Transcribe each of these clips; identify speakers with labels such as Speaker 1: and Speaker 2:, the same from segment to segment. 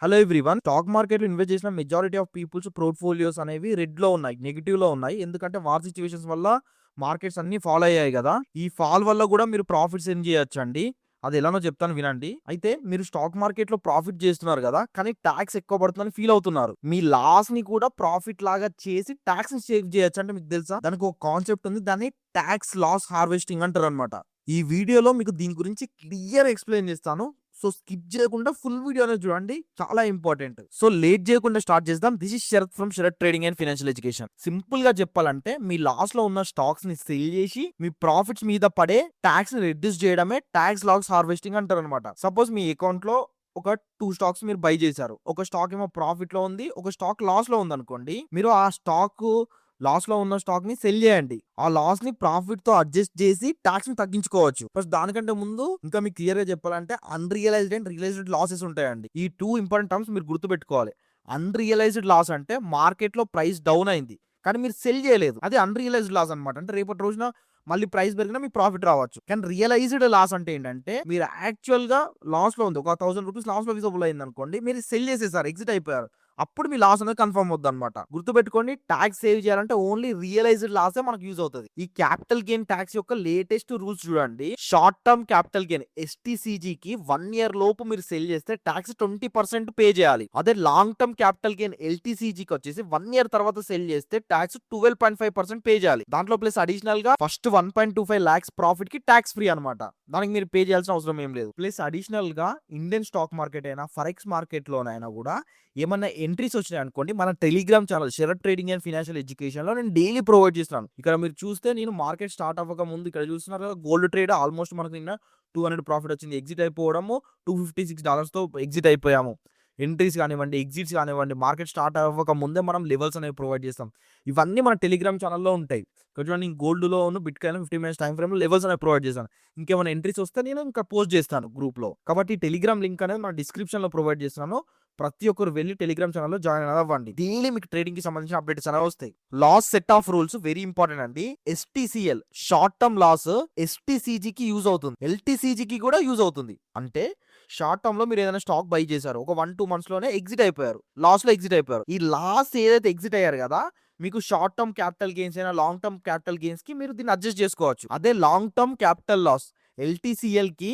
Speaker 1: Hello everyone. Stock market లో invest చేసిన majority of peoples portfolios అనేవి రెడ్ లో ఉన్నాయి, నెగెటివ్ లో ఉన్నాయి. ఎందుకంటే వార్ సిచ్యువేషన్స్ వల్ల మార్కెట్స్ అన్ని ఫాల్ అయ్యాయి కదా. ఈ ఫాల్ వల్ల కూడా మీరు ప్రాఫిట్స్ ఏం చేయొచ్చండి. అది ఎలానో చెప్తాను వినండి. అయితే మీరు స్టాక్ మార్కెట్ లో ప్రాఫిట్ చేస్తున్నారు కదా, కానీ ట్యాక్స్ ఎక్కువ పడుతుందని ఫీల్ అవుతున్నారు. మీ లాస్ ని కూడా ప్రాఫిట్ లాగా చేసి ట్యాక్స్ ని సేవ్ చేయొచ్చు. అంటే మీకు తెలుసా, దానికి ఒక కాన్సెప్ట్ ఉంది. దాన్ని ట్యాక్స్ లాస్ హార్వెస్టింగ్ అంటారు అనమాట. ఈ వీడియోలో మీకు దీని గురించి క్లియర్ ఎక్స్ప్లెయిన్ చేస్తాను. సో స్కిప్ చేయకుండా ఫుల్ వీడియో అనేది చూడండి, చాలా ఇంపార్టెంట్. సో లేట్ చేయకుండా స్టార్ట్ చేద్దాం. This is Sharath from Sharath trading and financial education. Simple గా చెప్పాలంటే, మీ లాస్ లో ఉన్న స్టాక్స్ ని సేల్ చేసి మీ ప్రాఫిట్స్ మీద పడే ట్యాక్స్ ని రిడ్యూస్ చేయడమే ట్యాక్స్ లాస్ హార్వెస్టింగ్ అంటారు అనమాట. సపోజ్ మీ అకౌంట్ లో ఒక 2 స్టాక్స్ మీరు బై చేశారు. ఒక స్టాక్ ఏమో ప్రాఫిట్ లో ఉంది, ఒక స్టాక్ లాస్ లో ఉంది అనుకోండి. మీరు ఆ స్టాక్ లాస్ లో ఉన్న స్టాక్ ని సెల్ చేయండి. ఆ లాస్ ని ప్రాఫిట్ తో అడ్జస్ట్ చేసి ట్యాక్స్ ని తగ్గించుకోవచ్చు. ఫస్ట్ దానికంటే ముందు ఇంకా మీకు క్లియర్ గా చెప్పాలంటే, అన్రియలైజ్డ్ అండ్ రియలైజ్డ్ లాసెస్ ఉంటాయండి. ఈ 2 ఇంపార్టెంట్ టర్మ్స్ మీరు గుర్తుపెట్టుకోవాలి. అన్రియలైజ్డ్ లాస్ అంటే మార్కెట్ లో ప్రైస్ డౌన్ అయింది, కానీ మీరు సెల్ చేయలేదు. అది అన్రియలైజ్డ్ లాస్ అనమాట. అంటే రేపటి రోజున మళ్ళీ ప్రైస్ పెరిగినా మీకు ప్రాఫిట్ రావచ్చు. కానీ రియలైజ్డ్ లాస్ అంటే ఏంటంటే, మీరు యాక్చువల్ గా లాస్ లో ఉంది, ఒక 1000 రూపీస్ లాస్ లో విజిబుల్ అయింది అనుకోండి, మీరు సెల్ చేసేసారు, ఎగ్జిట్ అయిపోయారు. అప్పుడు మీ లాస్ అనేది కన్ఫర్మ్ అవుతుంది అనమాట. గుర్తుపెట్టుకోండి, ట్యాక్స్ సేవ్ చేయాలంటే ఓన్లీ రియలైజ్డ్ లాసే మనకు యూజ్ అవుతుంది. ఈ క్యాపిటల్ గెయిన్ ట్యాక్స్ యొక్క లేటెస్ట్ రూల్స్ చూడండి. షార్ట్ టర్మ్ క్యాపిటల్ గెయిన్ ఎస్టీసీజీ కి 1 ఇయర్ లోపు మీరు సెల్ చేస్తే ట్యాక్స్ 20% పే చేయాలి. అదే లాంగ్ టర్మ్ క్యాపిటల్ గెయిన్ ఎల్టీసీజీకి వచ్చేసి 1 ఇయర్ తర్వాత సెల్ చేస్తే ట్యాక్స్ 12.5% పే చేయాలి. దాంట్లో ప్లస్ అడిషనల్ గా ఫస్ట్ 1.25 లాక్స్ ప్రాఫిట్ కి ట్యాక్స్ ఫ్రీ అనమాట. దానికి మీరు పే చేయాల్సిన అవసరం ఏం లేదు. ప్లస్ అడిషనల్ గా ఇండియన్ స్టాక్ మార్కెట్ అయినా ఫరెక్స్ మార్కెట్ లోనైనా కూడా ఏమన్నా ఎంట్రీస్ వచ్చినాయి అనుకోండి, మన Telegram channel Sharath trading and financial education లో నేను డైలీ ప్రొవైడ్ చేస్తున్నాను. ఇక్కడ మీరు చూస్తే, నేను మార్కెట్ స్టార్ట్ అవ్వక ముందు ఇక్కడ చూస్తున్నారు కదా, గోల్డ్ ట్రేడ్ ఆల్మోస్ట్ మనకు నిన్న 200 ప్రాఫిట్ వచ్చింది. ఎగ్జిట్ అయిపోవడము $256 తో ఎగ్జిట్ అయిపోయాము. ఎంట్రీస్ కానివ్వండి, ఎగ్జిట్స్ కానివ్వండి, మార్కెట్ స్టార్ట్ అవ్వక ముందే మనం లెవెల్స్ అనేవి ప్రొవైడ్ చేస్తాం. ఇవన్నీ మన టెలిగ్రామ్ ఛానల్లో ఉంటాయి. చూడండి, గోల్డ్ లో bit coin 15 minutes time frame లో లెవెల్స్ అనేవి ప్రొవైడ్ చేస్తాను. ఇంకేమైనా ఎంట్రీస్ వస్తే నేను ఇంకా పోస్ట్ చేస్తాను గ్రూప్ లో. కాబట్టి టెలిగ్రామ్ లింక్ అనేది మన డిస్క్రిప్షన్ లో ప్రొవైడ్ చేస్తున్నాను. ప్రతి ఒక్కరు వెళ్ళి టెలిగ్రామ్ ఛానల్లో జాయిన్ అవ్వండి. డైలీ మీకు ట్రేడింగ్ కి సంబంధించిన అప్డేట్స్ అనేవి వస్తాయి. Loss set off rules very important అండి. ఎస్టీసీఎల్ షార్ట్ టర్మ్ లాస్ ఎస్టీసీజీకి యూజ్ అవుతుంది, ఎల్టీసీజీకి కూడా యూజ్ అవుతుంది. అంటే షార్ట్ టర్మ్ లో మీరు ఏదైనా స్టాక్ బై చేశారు, ఒక 1-2 మంత్స్ లోనే ఎగ్జిట్ అయిపోయారు, లాస్ లో ఎగ్జిట్ అయిపోయారు. ఈ లాస్ ఏదైతే ఎగ్జిట్ అయ్యారు కదా, మీకు షార్ట్ టర్మ్ క్యాపిటల్ గెయిన్స్ అయినా లాంగ్ టర్మ్ క్యాపిటల్ గెయిన్స్ కి మీరు దీన్ని అడ్జస్ట్ చేసుకోవచ్చు. అదే లాంగ్ టర్మ్ క్యాపిటల్ లాస్ ఎల్టీసీఎల్ కి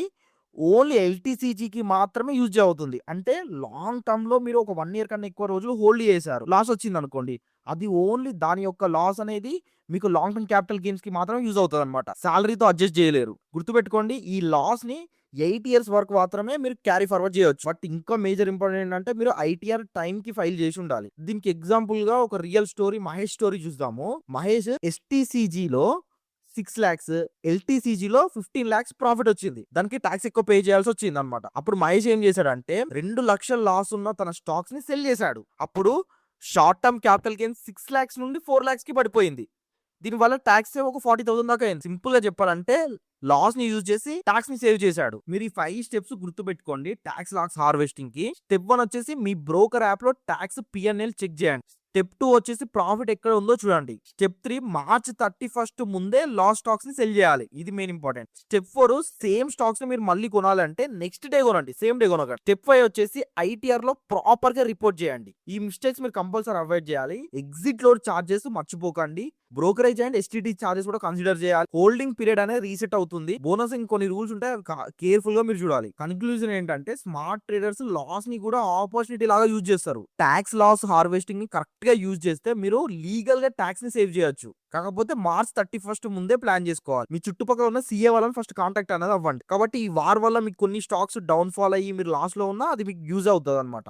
Speaker 1: ఓన్లీ ఎల్టీసీజీకి మాత్రమే యూజ్ అవుతుంది. అంటే లాంగ్ టర్మ్ లో మీరు ఒక 1 ఇయర్ కన్నా ఎక్కువ రోజులు హోల్డ్ చేశారు, లాస్ వచ్చింది అనుకోండి, అది ఓన్లీ దాని యొక్క లాస్ అనేది మీకు లాంగ్ టర్మ్ క్యాపిటల్ గెయిన్స్ కి మాత్రమే యూజ్ అవుతుంది అనమాట. సాలరీతో అడ్జస్ట్ చేయలేరు. గుర్తుపెట్టుకోండి, ఈ లాస్ ని 8 ఇయర్స్ వరకు మాత్రమే మీరు క్యారీ ఫార్వర్డ్ చేయొచ్చు. బట్ ఇంకా మేజర్ ఇంపార్టెంట్ ఏంటంటే, మీరు ఐటీఆర్ టైం కి ఫైల్ చేసి ఉండాలి. దీనికి ఎగ్జాంపుల్ గా ఒక రియల్ స్టోరీ, మహేష్ స్టోరీ చూద్దాము. మహేష్ ఎస్టీసీజీలో 6 lakhs, ఎల్టీసీజీలో 15 lakhs ప్రాఫిట్ వచ్చింది. దానికి ట్యాక్స్ ఎక్కువ పే చేయాల్సి వచ్చింది అనమాట. అప్పుడు మహేష్ ఏం చేశాడంటే, 2 లక్షల లాస్ ఉన్న తన స్టాక్స్ ని సెల్ చేశాడు. అప్పుడు short term capital gain 6 lakhs నుండి 4 lakhs కి పడిపోయింది. దీనివల్ల ట్యాక్స్ ఒక 40,000 దాకా అయింది. సింపుల్ గా చెప్పాలంటే, లాస్ ని యూజ్ చేసి ట్యాక్స్ ని సేవ్ చేశాడు. మీరు ఈ 5 స్టెప్స్ గుర్తుపెట్టుకోండి ట్యాక్స్ లాస్ హార్వెస్టింగ్ కి. స్టెప్ 1 వచ్చేసి మీ బ్రోకర్ యాప్ లో ట్యాక్స్ పిఎన్ఎల్ చెక్ చేయండి. స్టెప్ 2 వచ్చేసి ప్రాఫిట్ ఎక్కడ ఉందో చూడండి. స్టెప్ 3 మార్చ్ 31 ముందే లాస్ స్టాక్స్ ని సెల్ చేయాలి. ఇది main important. Step 4 same stocks ని మీరు మళ్ళీ కొనాలంటే నెక్స్ట్ డే కొనండి, సేమ్ డే కొనకండి. స్టెప్ 5 వచ్చేసి ఐటీఆర్ లో ప్రాపర్ గా రిపోర్ట్ చేయండి. ఈ మిస్టేక్స్ మీరు కంపల్సరీ అవాయిడ్ చేయాలి. ఎగ్జిట్ లోడ్ చార్జెస్ మర్చిపోకండి. బ్రోకరేజ్ అండ్ ఎస్టీటీ చార్జెస్ కూడా కన్సిడర్ చేయాలి. హోల్డింగ్ పీరియడ్ అనేది రీసెట్ అవుతుంది. బోనస్ ఇంకొన్ని రూల్స్ ఉంటాయి, కేర్ఫుల్ గా మీరు చూడాలి. కన్క్లూజన్ ఏంటంటే, స్మార్ట్ ట్రేడర్స్ లాస్ ని కూడా ఆపర్చునిటీ లాగా యూజ్ చేస్తారు. ట్యాక్స్ లాస్ హార్వెస్టింగ్ ని కరెక్ట్ గా యూజ్ చేస్తే మీరు లీగల్ గా ట్యాక్స్ ని సేవ్ చేయొచ్చు. కాకపోతే మార్చ్ 31 ముందే ప్లాన్ చేసుకోవాలి. మీ చుట్టుపక్కల ఉన్న సీఏ వాళ్ళని ఫస్ట్ కాంటాక్ట్ అనేది అవ్వండి. కాబట్టి ఈ వార్ వల్ల మీకు కొన్ని స్టాక్స్ డౌన్ ఫాల్ అయ్యి మీరు లాస్ లో ఉన్నా అది మీకు యూజ్ అవుతుంది అనమాట.